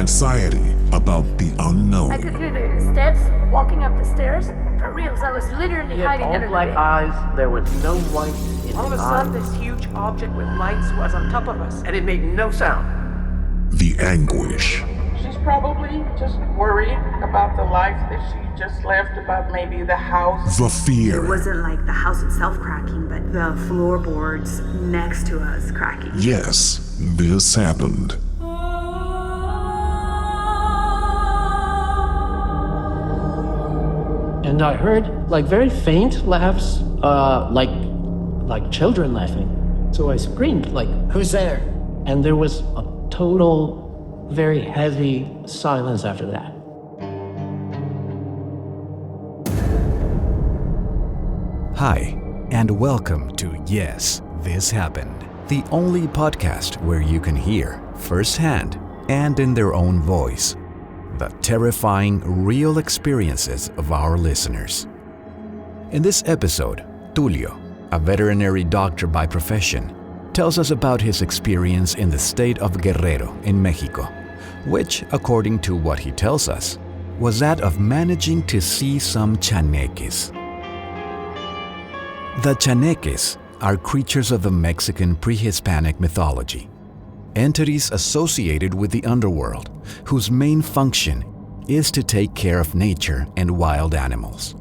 anxiety about the unknown. I could hear the steps walking up the stairs. For reals, I was literally He had hiding all under black the bed. eyes. There was no light in All of his a sudden, eyes. this huge object with lights was on top of us, and it made no sound. The anguish. She's probably just worried about the life that she just left, about maybe the house. The It fear. wasn't like the house itself cracking, but the floorboards next to us cracking. Yes, this happened. And I heard like very faint laughs, like children laughing. So I screamed like, "Who's there?" And there was a total, very heavy silence after that. Hi, and welcome to Yes, This Happened, the only podcast where you can hear firsthand and in their own voice the terrifying, real experiences of our listeners. In this episode, Tulio, a veterinary doctor by profession, tells us about his experience in the state of Guerrero in Mexico, which, according to what he tells us, was that of managing to see some Chaneques. The Chaneques are creatures of the Mexican pre-Hispanic mythology, entities associated with the underworld, whose main function is to take care of nature and wild animals.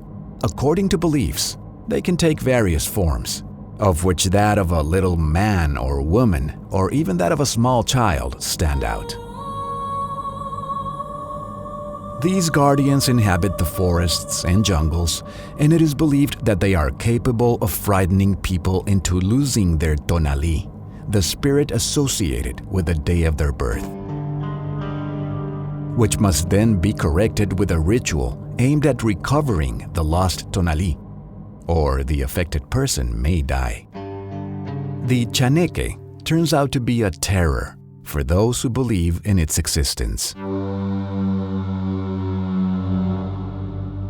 According to beliefs, they can take various forms, of which that of a little man or woman, or even that of a small child, stand out. These guardians inhabit the forests and jungles, and it is believed that they are capable of frightening people into losing their tonali, the spirit associated with the day of their birth, which must then be corrected with a ritual aimed at recovering the lost tonali, or the affected person may die. The Chaneque turns out to be a terror for those who believe in its existence.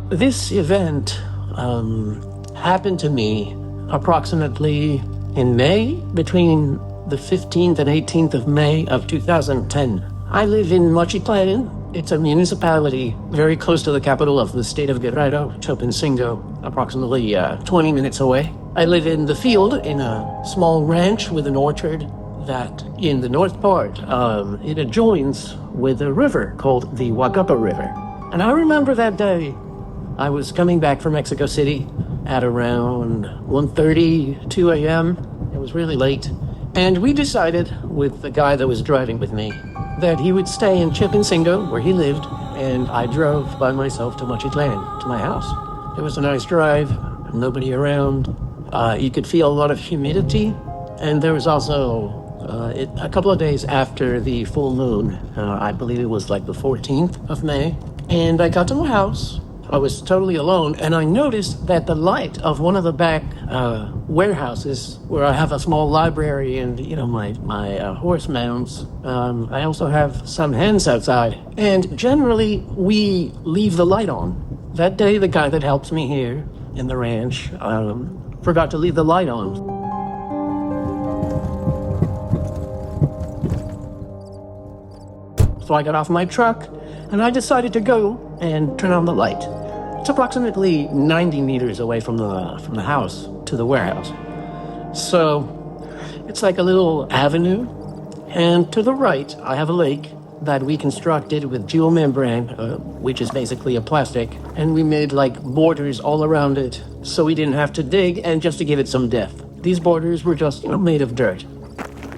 This event happened to me approximately in May, between the 15th and 18th of May of 2010. I live in Mochitlan. It's a municipality very close to the capital of the state of Guerrero, Chilpancingo, approximately 20 minutes away. I live in the field in a small ranch with an orchard that in the north part, it adjoins with a river called the Huacapa River. And I remember that day, I was coming back from Mexico City at around 1:30, 2 a.m. It was really late. And we decided with the guy that was driving with me that he would stay in Chilpancingo, where he lived, and I drove by myself to Mochitlan, to my house. It was a nice drive, nobody around. You could feel a lot of humidity, and there was also a couple of days after the full moon, I believe it was like the 14th of May, and I got to my house. I was totally alone, and I noticed that the light of one of the back warehouses, where I have a small library and, my horse mounts, I also have some hens outside. And generally, we leave the light on. That day, the guy that helps me here in the ranch forgot to leave the light on. So I got off my truck, and I decided to go and turn on the light. It's approximately 90 meters away from the house to the warehouse. So it's like a little avenue, and to the right, I have a lake that we constructed with geomembrane, which is basically a plastic, and we made like borders all around it, so we didn't have to dig, and just to give it some depth. These borders were just, made of dirt.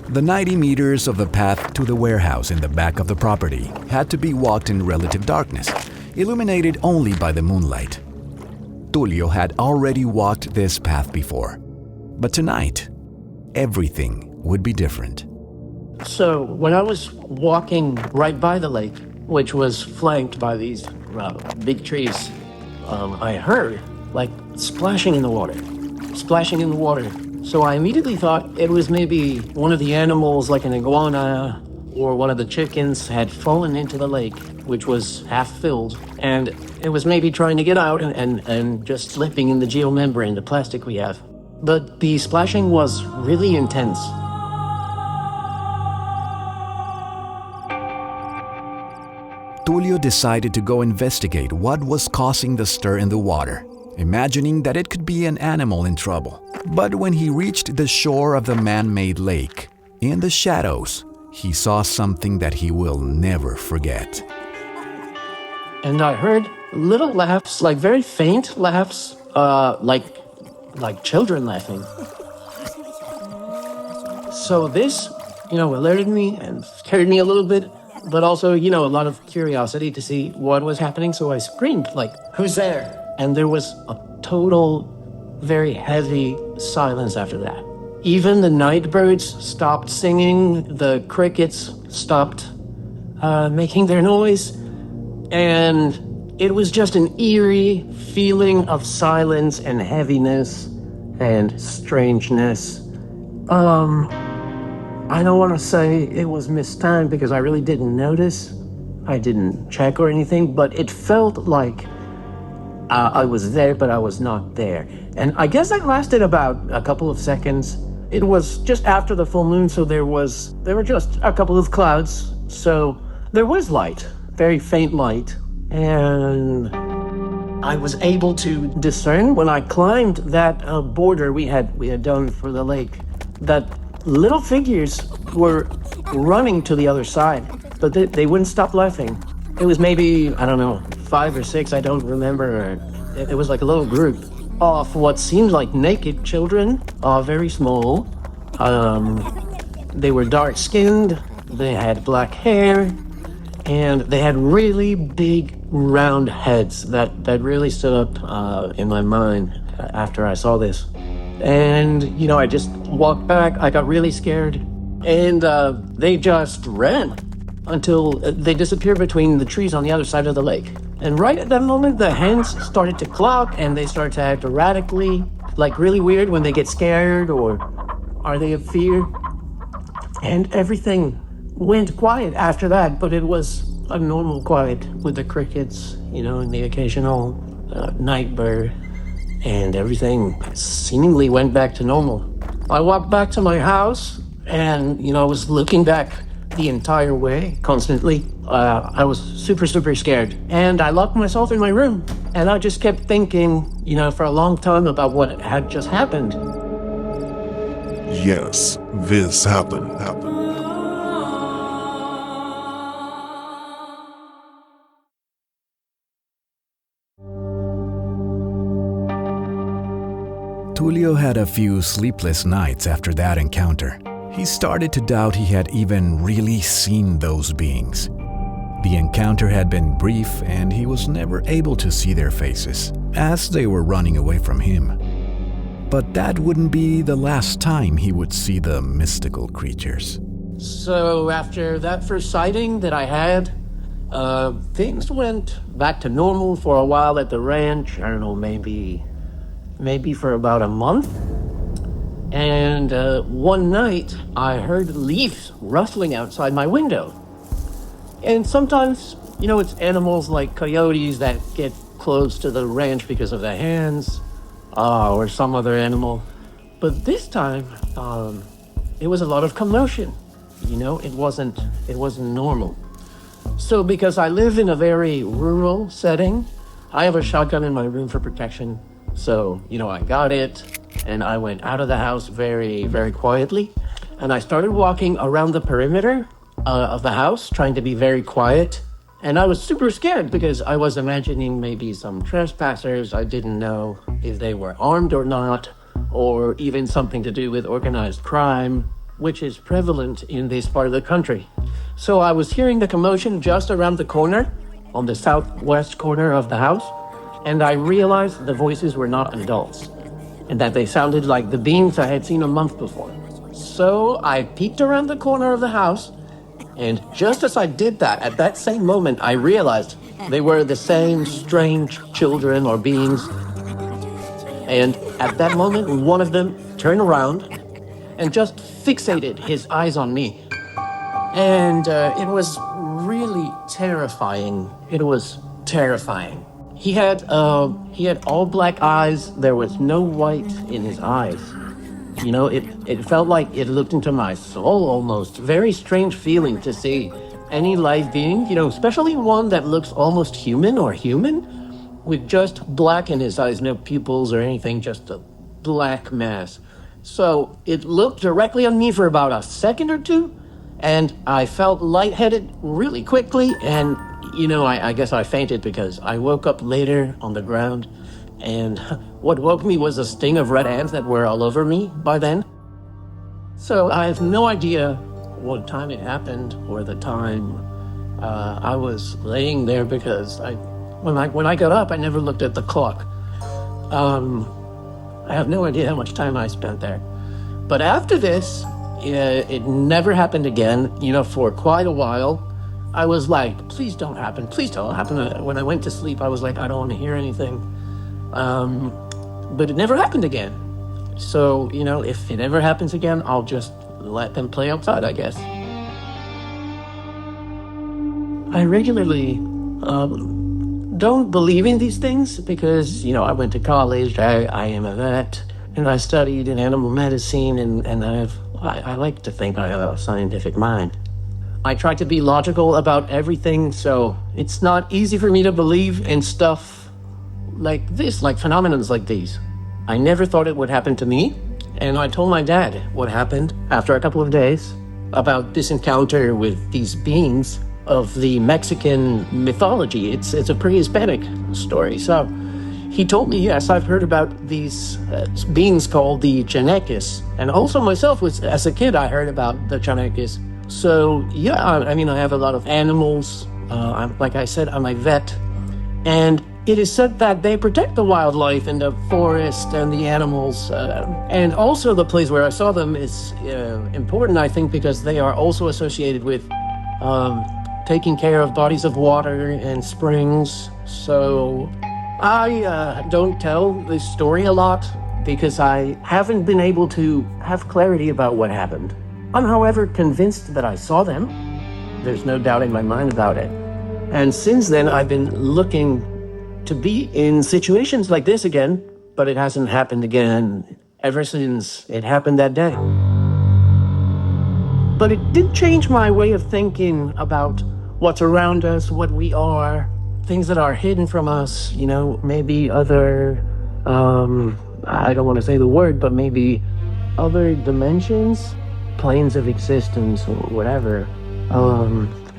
The 90 meters of the path to the warehouse in the back of the property had to be walked in relative darkness, illuminated only by the moonlight. Tulio had already walked this path before, but tonight, everything would be different. So when I was walking right by the lake, which was flanked by these big trees, I heard like splashing in the water. So I immediately thought it was maybe one of the animals, like an iguana or one of the chickens, had fallen into the lake, which was half filled, and it was maybe trying to get out and just slipping in the geomembrane, the plastic we have. But the splashing was really intense. Tulio decided to go investigate what was causing the stir in the water, imagining that it could be an animal in trouble. But when he reached the shore of the man-made lake, in the shadows, he saw something that he will never forget. And I heard little laughs, like very faint laughs, like children laughing. So this, alerted me and scared me a little bit, but also, a lot of curiosity to see what was happening. So I screamed, like, "Who's there?" And there was a total, very heavy silence after that. Even the night birds stopped singing, the crickets stopped making their noise, and it was just an eerie feeling of silence and heaviness and strangeness. I don't want to say it was mistimed because I really didn't notice. I didn't check or anything, but it felt like I was there, but I was not there. And I guess that lasted about a couple of seconds. It was just after the full moon, so there were just a couple of clouds. So there was light, very faint light. And I was able to discern when I climbed that border we had done for the lake, that little figures were running to the other side, but they wouldn't stop laughing. It was maybe, 5 or 6, I don't remember. It was like a little group of what seemed like naked children, very small. They were dark-skinned, they had black hair, and they had really big, round heads that really stood up in my mind after I saw this. And, I just walked back. I got really scared. And they just ran until they disappeared between the trees on the other side of the lake. And right at that moment, the hens started to cluck and they started to act erratically, like really weird when they get scared or are they of fear. And everything went quiet after that, but it was a normal quiet with the crickets, and the occasional night bird. And everything seemingly went back to normal. I walked back to my house and, I was looking back the entire way, constantly. I was super, super scared. And I locked myself in my room. And I just kept thinking, for a long time about what had just happened. Yes, this happened. Tulio had a few sleepless nights after that encounter. He started to doubt he had even really seen those beings. The encounter had been brief and he was never able to see their faces, as they were running away from him. But that wouldn't be the last time he would see the mystical creatures. So after that first sighting that I had, things went back to normal for a while at the ranch. I don't know, maybe for about a month. And one night, I heard leaves rustling outside my window. And sometimes, it's animals like coyotes that get close to the ranch because of the hens, or some other animal. But this time, it was a lot of commotion. It wasn't normal. So because I live in a very rural setting, I have a shotgun in my room for protection. So, I got it, and I went out of the house very, very quietly, and I started walking around the perimeter of the house, trying to be very quiet, and I was super scared because I was imagining maybe some trespassers. I didn't know if they were armed or not, or even something to do with organized crime, which is prevalent in this part of the country. So I was hearing the commotion just around the corner, on the southwest corner of the house, and I realized the voices were not adults, and that they sounded like the beings I had seen a month before. So I peeked around the corner of the house, and just as I did that, at that same moment, I realized they were the same strange children or beings. And at that moment, one of them turned around and just fixated his eyes on me. And it was really terrifying. It was terrifying. He had all black eyes. There was no white in his eyes. It felt like it looked into my soul almost. Very strange feeling to see any live being, especially one that looks almost human or human, with just black in his eyes, no pupils or anything, just a black mass. So it looked directly on me for about a second or two, and I felt lightheaded really quickly, and, I guess I fainted because I woke up later on the ground, and what woke me was a sting of red ants that were all over me by then. So I have no idea what time it happened or the time I was laying there, because when I got up, I never looked at the clock. I have no idea how much time I spent there. But after this, it never happened again. For quite a while, I was like, please don't happen. Please don't happen. When I went to sleep, I was like, I don't want to hear anything. But it never happened again. So, if it ever happens again, I'll just let them play outside, I guess. I regularly don't believe in these things because, I went to college, I am a vet, and I studied in animal medicine, and I like to think I have a scientific mind. I try to be logical about everything, so it's not easy for me to believe in stuff like this, like phenomenons like these. I never thought it would happen to me, and I told my dad what happened after a couple of days about this encounter with these beings of the Mexican mythology. It's a pre-Hispanic story. So he told me, yes, I've heard about these beings called the Chaneques. And also myself, as a kid, I heard about the Chaneques. So yeah, I have a lot of animals. Like I said, I'm a vet. And it is said that they protect the wildlife in the forest and the animals. And also the place where I saw them is important, I think, because they are also associated with taking care of bodies of water and springs. So I don't tell this story a lot because I haven't been able to have clarity about what happened. I'm, however, convinced that I saw them. There's no doubt in my mind about it. And since then, I've been looking to be in situations like this again, but it hasn't happened again ever since it happened that day. But it did change my way of thinking about what's around us, what we are, things that are hidden from us, maybe other, I don't want to say the word, but maybe other dimensions, planes of existence, or whatever.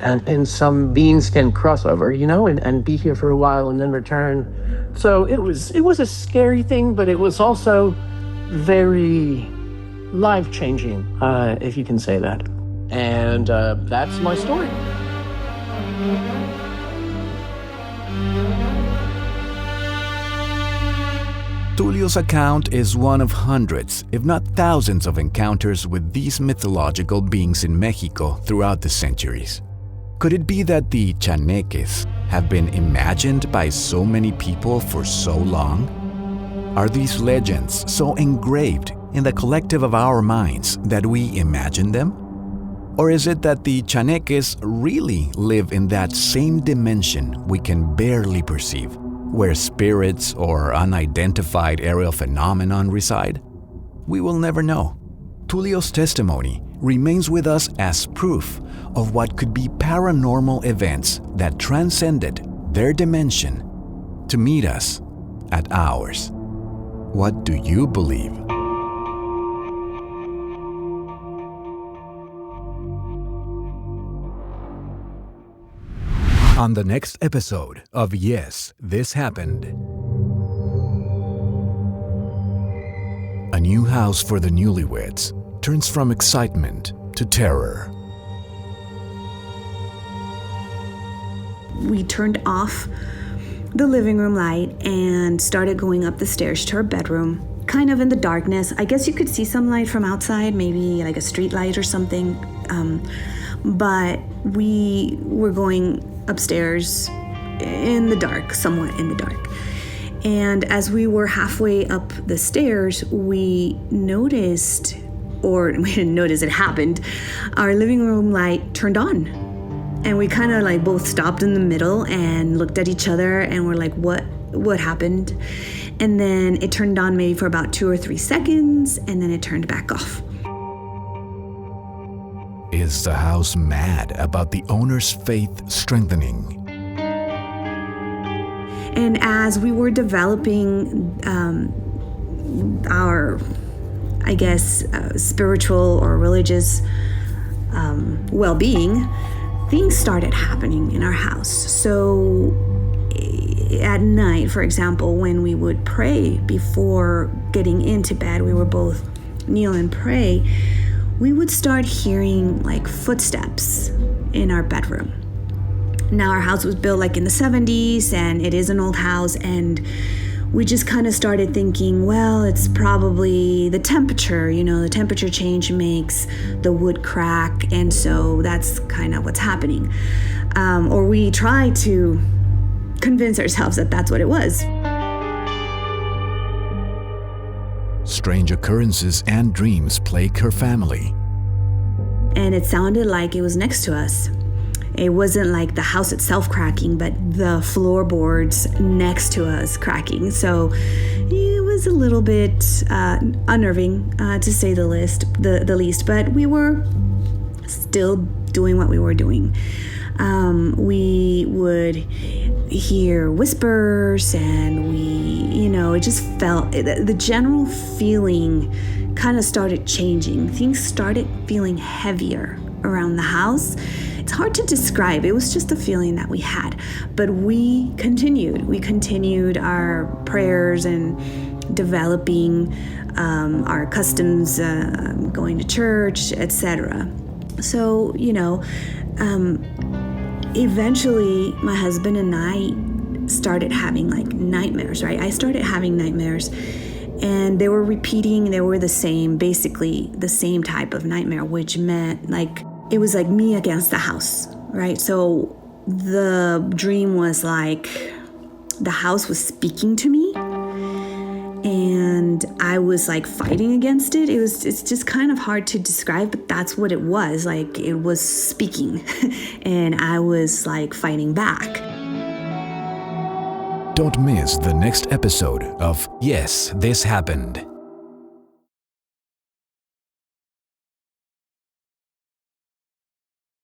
And some beings can cross over, and be here for a while and then return. So it was a scary thing, but it was also very life-changing, if you can say that. And that's my story. Tulio's account is one of hundreds, if not thousands, of encounters with these mythological beings in Mexico throughout the centuries. Could it be that the Chaneques have been imagined by so many people for so long? Are these legends so engraved in the collective of our minds that we imagine them? Or is it that the Chaneques really live in that same dimension we can barely perceive, where spirits or unidentified aerial phenomenon reside? We will never know. Tulio's testimony remains with us as proof of what could be paranormal events that transcended their dimension to meet us at ours. What do you believe? On the next episode of Yes, This Happened. A new house for the newlyweds turns from excitement to terror. We turned off the living room light and started going up the stairs to our bedroom, kind of in the darkness. I guess you could see some light from outside, maybe like a street light or something. But we were going upstairs in the dark, somewhat in the dark. And as we were halfway up the stairs, we noticed, or we didn't notice, it happened, our living room light turned on. And we kind of like both stopped in the middle and looked at each other and were like, what happened? And then it turned on maybe for about 2 or 3 seconds, and then it turned back off. Is the house mad about the owner's faith strengthening? And as we were developing our, I guess, spiritual or religious well-being, things started happening in our house. So at night, for example, when we would pray before getting into bed, we would both kneel and pray, we would start hearing like footsteps in our bedroom. Now our house was built like in the 70s and it is an old house, and we just kind of started thinking, well, it's probably the temperature, the temperature change makes the wood crack, and so that's kind of what's happening. Or we try to convince ourselves that that's what it was. Strange occurrences and dreams plague her family. And it sounded like it was next to us. It wasn't like the house itself cracking, but the floorboards next to us cracking. So it was a little bit unnerving, to say the least. But we were still doing what we were doing. We would hear whispers, and it just felt, the general feeling kind of started changing. Things started feeling heavier around the house. It's hard to describe. It was just a feeling that we had. But we continued. We continued our prayers and developing our customs, going to church, etc. So, eventually my husband and I started having like nightmares, right? I started having nightmares, and they were repeating. They were basically the same type of nightmare, which meant like it was like me against the house, right? So the dream was like the house was speaking to me, and I was like fighting against it. It's just kind of hard to describe, but that's what it was. Like it was speaking and I was like fighting back. Don't miss the next episode of Yes, This Happened.